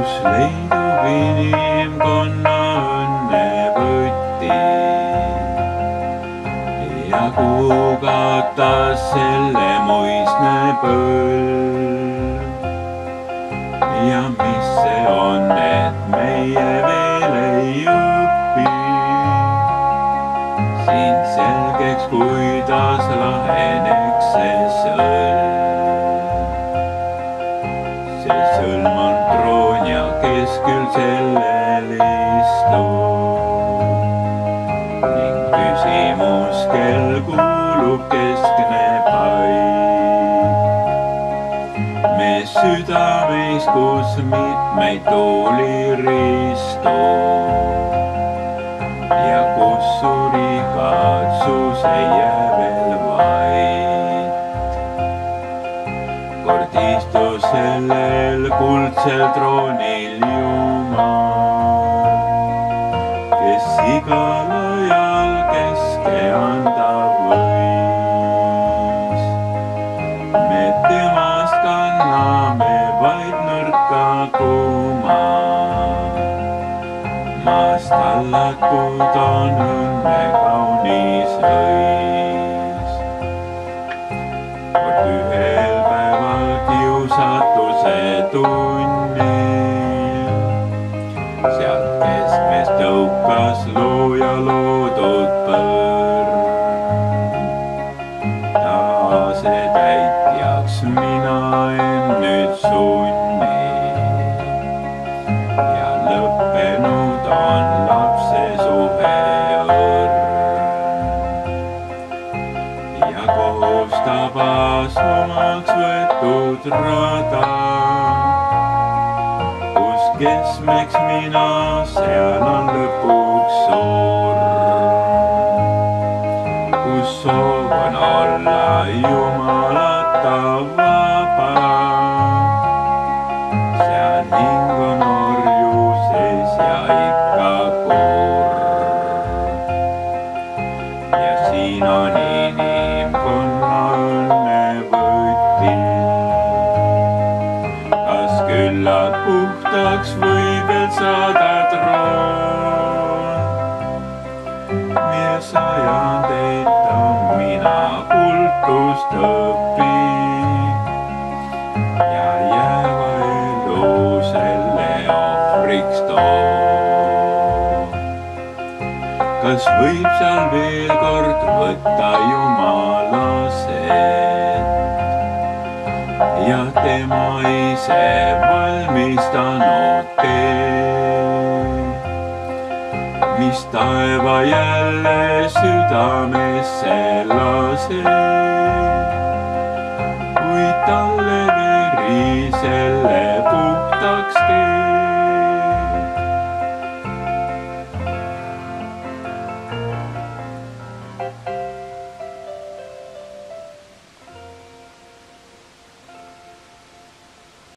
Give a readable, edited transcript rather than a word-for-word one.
kus leidub inimkonna õnnevõti ja kuhu kaotas selle muistne põlv. Ja mis see on, et meie veel ei õpi siin selgeks, kuidas laheneks see sõlm. See sõlm on troon ja keskel sellel istub ning küsimus, kel kuulub keskne paik. Me südameis, kus mitmeid tuuli ristub ja kus suri katsus ei jää veel vaid. Kord istus sellel kuldsel troonil Jumal, kes igal ajal keske anda võis. Me temast kanname vaid nõrka kuma, maast tallatud on õnne kaunis õis. Kord ühel päeval kiusatuse tunnil sealt keskmest tõukas looja loodud põrm. Ta asetäitjaks mina end nüüd sunnin ja lõppenud on lapse suhe õrn. Ja kohustab asumaks võetud rada, kus keskmeks mina, seal on lõpuks surm. Kus soov on olla Jumalata vaba, seal hing on orjuses ja ikka kurb. Ja siin on inimkonna õnnevõti, kas küllalt puhtaks võib veel saada troon. Mil sajandeid on mina kultust õpin ja jääva elu selle ohvriks toon. Kas võib seal veel kord võtta Jumala set ja tema ise valmistanud tee, mis taeva jälle südamesse laseb?